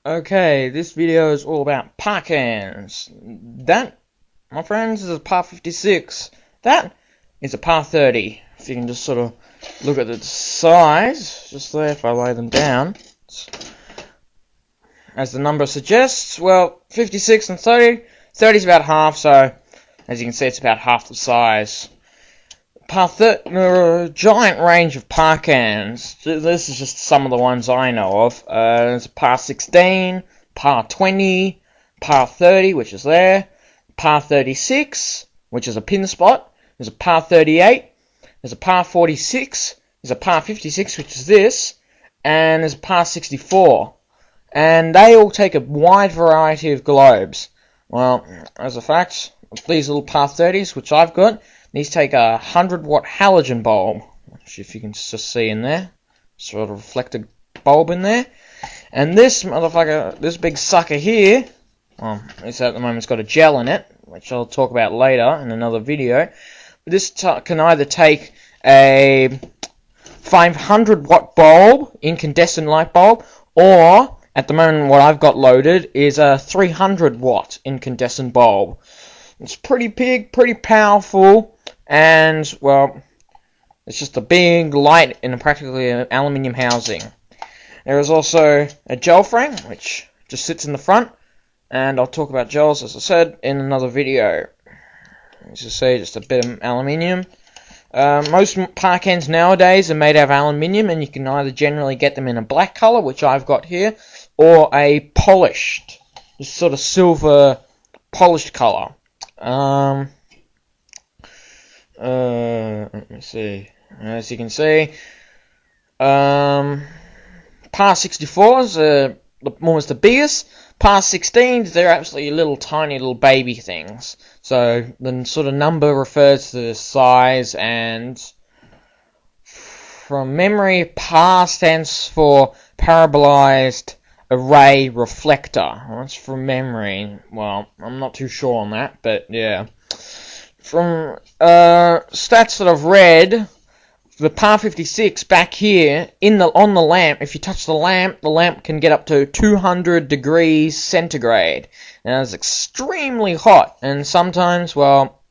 Okay, this video is all about park hands. That, my friends, is a par 56. That is a par 30. If you can just sort of look at the size, just there if I lay them down. As the number suggests, well, 56 and 30. 30 is about half, so as you can see, it's about half the size. There are a giant range of park hands. This is just some of the ones I know of. There's a par 16, par 20, par 30, which is there, par 36, which is a pin spot. There's a par 38, there's a par 46, there's a par 56, which is this, and there's a par 64. And they all take a wide variety of globes. Well, as a fact, these little par 30s, which I've got, these take a 100-watt halogen bulb, which if you can just see in there, sort of reflected bulb in there. And this motherfucker, this big sucker here, well, it's at the moment it's got a gel in it, which I'll talk about later in another video. But this can either take a 500-watt bulb, incandescent light bulb, or at the moment what I've got loaded is a 300-watt incandescent bulb. It's pretty big, pretty powerful, and, well, it's just a big light in practically an aluminium housing. There is also a gel frame, which just sits in the front, and I'll talk about gels, as I said, in another video. As you see, just a bit of aluminium. Most park hands nowadays are made out of aluminium, and you can either generally get them in a black colour, which I've got here, or a polished, just sort of silver polished colour. Let me see. As you can see, par 64s are almost the biggest. Par 16s, they're absolutely little tiny little baby things. So the sort of number refers to the size, and from memory, par stands for parabolized array reflector. That's from memory. Well, I'm not too sure on that, but yeah. From stats that I've read, the par 56 back here on the lamp, if you touch the lamp can get up to 200 degrees centigrade. Now it's extremely hot, and sometimes, well,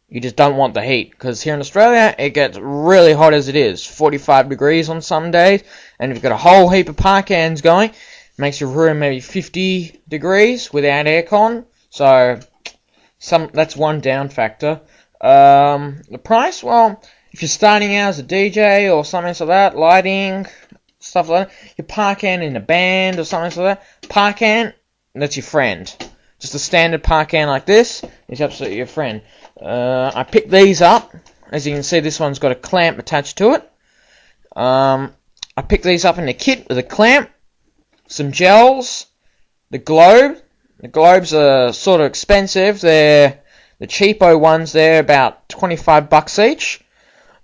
you just don't want the heat, because here in Australia it gets really hot as it is, 45 degrees on some days, and if you've got a whole heap of park hands going, makes your room maybe 50 degrees without aircon. So that's one down factor. The price, well, if you're starting out as a DJ or something like that, lighting, stuff like that, your park hand in a band or something like that, park hand, that's your friend. Just a standard park hand like this is absolutely your friend. I picked these up. As you can see, this one's got a clamp attached to it. I picked these up in a kit with a clamp, some gels, the globe. The globes are sort of expensive. They're the cheapo ones. They're about $25 each.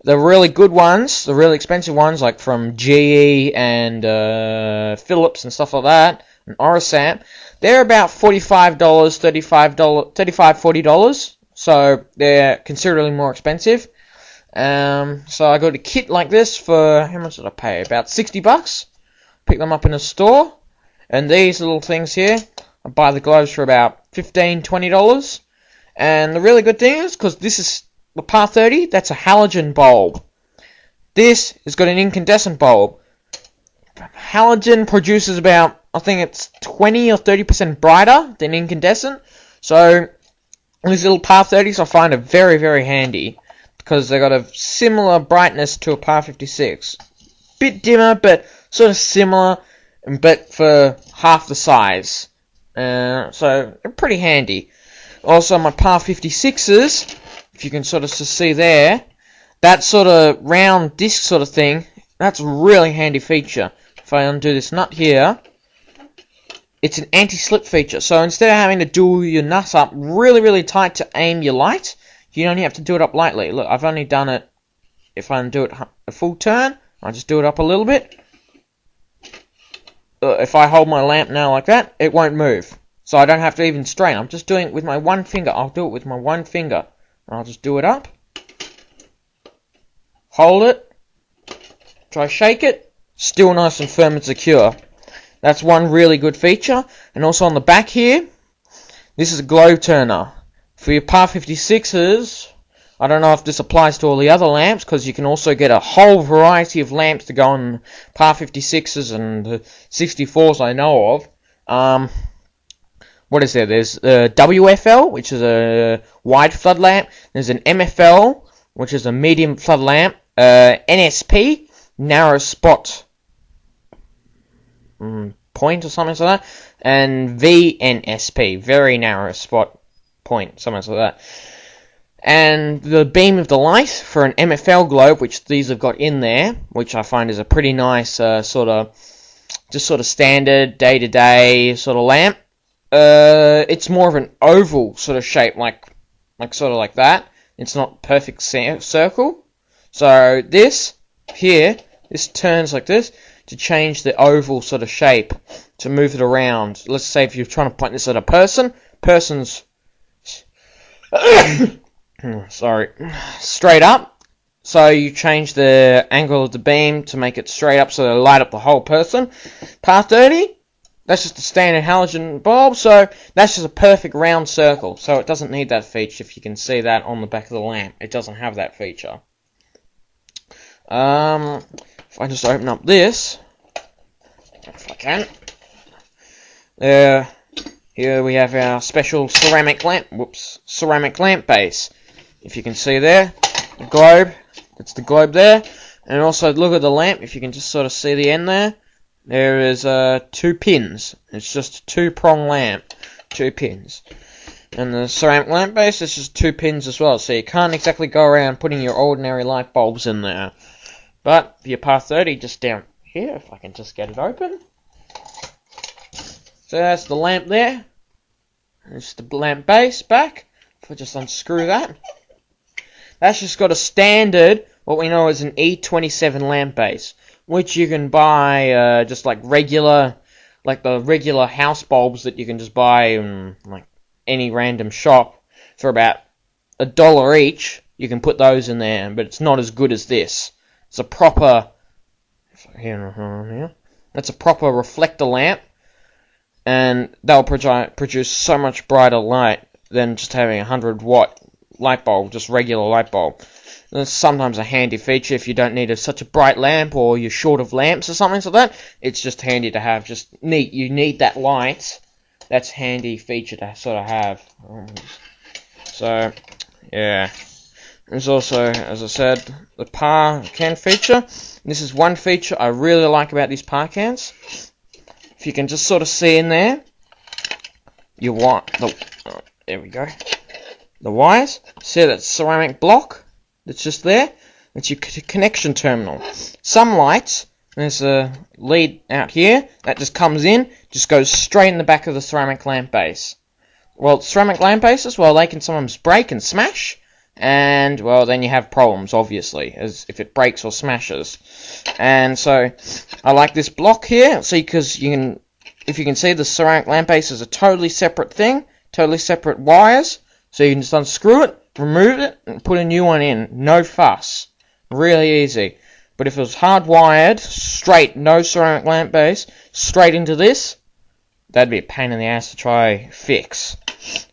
The really good ones, the really expensive ones, like from GE and Philips and stuff like that, and Orasant, they're about $45, $35, $40. So they're considerably more expensive. So I got a kit like this for, how much did I pay? About $60. Pick them up in a store. And these little things here, I buy the globes for about $15, $20. And the really good thing is, because this is the par 30, that's a halogen bulb. This has got an incandescent bulb. Halogen produces about, I think it's 20 or 30% brighter than incandescent. So these little par 30s I find are very, very handy, because they've got a similar brightness to a par 56. Bit dimmer, but sort of similar, but for half the size. So they're pretty handy. Also, my par 56s, if you can sort of see there, that sort of round disc sort of thing, that's a really handy feature. If I undo this nut here, it's an anti-slip feature. So instead of having to do your nut up really, really tight to aim your light, you only have to do it up lightly. Look, I've only done it, if I undo it a full turn, I just do it up a little bit. If I hold my lamp now like that, it won't move. So I don't have to even strain. I'm just doing it with my one finger. I'll do it with my one finger. I'll just do it up. Hold it. Try shake it. Still nice and firm and secure. That's one really good feature. And also on the back here, this is a glow turner. For your Par 56s, I don't know if this applies to all the other lamps, because you can also get a whole variety of lamps to go on Par 56s and 64s I know of. What is there? There's WFL, which is a wide flood lamp. There's an MFL, which is a medium flood lamp. NSP, narrow spot point or something like that. And VNSP, very narrow spot point, something like that. And the beam of the light for an MFL globe, which these have got in there, which I find is a pretty nice sort of standard day-to-day sort of lamp. It's more of an oval sort of shape, like that. It's not perfect circle. So this here, this turns like this to change the oval sort of shape, to move it around. Let's say if you're trying to point this at a person's sorry, straight up. So you change the angle of the beam to make it straight up, so it'll light up the whole person. Par 30, that's just a standard halogen bulb, so that's just a perfect round circle. So it doesn't need that feature. If you can see that on the back of the lamp, it doesn't have that feature. If I just open up this, if I can, here we have our special ceramic lamp base. If you can see there, the globe, that's the globe there. And also look at the lamp, if you can just sort of see the end there. There is 2 pins. It's just a 2-prong lamp, 2 pins. And the ceramic lamp base is just 2 pins as well, so you can't exactly go around putting your ordinary light bulbs in there. But for your Par 30, just down here, if I can just get it open. So that's the lamp there. It's the lamp base back. If I just unscrew that. That's just got a standard, what we know as an E27 lamp base, which you can buy just like the regular house bulbs that you can just buy in like any random shop for about $1 each. You can put those in there, but it's not as good as this. It's a proper, that's a proper reflector lamp, and they'll produce so much brighter light than just having a 100-watt light bulb, just regular light bulb. That's sometimes a handy feature if you don't need such a bright lamp, or you're short of lamps or something like that. It's just handy to have. Just neat. You need that light. That's handy feature to sort of have. So, yeah. There's also, as I said, the Par can feature. This is one feature I really like about these Par cans. If you can just sort of see in there, there we go. The wires. See that ceramic block that's just there? That's your connection terminal. Some lights, there's a lead out here that just comes in, just goes straight in the back of the ceramic lamp base. Well, ceramic lamp bases, well, they can sometimes break and smash. And, well, then you have problems, obviously, as if it breaks or smashes. And so, I like this block here, see, because if you can see, the ceramic lamp base is a totally separate thing, totally separate wires, so you can just unscrew it, remove it, and put a new one in. No fuss. Really easy. But if it was hardwired, straight, no ceramic lamp base, straight into this, that'd be a pain in the ass to try fix.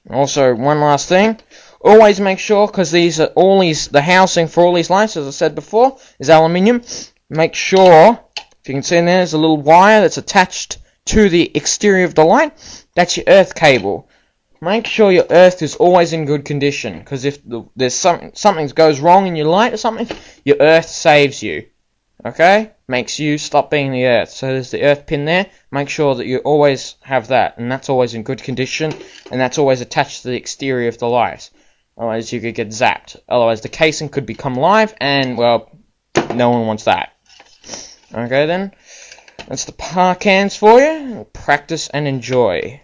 Also, one last thing. Always make sure, because the housing for all these lights, as I said before, is aluminium. Make sure, if you can see in there's a little wire that's attached to the exterior of the light. That's your earth cable. Make sure your earth is always in good condition, because if there's something goes wrong in your light or something, your earth saves you. Okay? Makes you stop being the earth. So there's the earth pin there. Make sure that you always have that, and that's always in good condition, and that's always attached to the exterior of the light. Otherwise you could get zapped. Otherwise the casing could become live, and, well, no one wants that. Okay then, that's the Par cans for you. Practice and enjoy.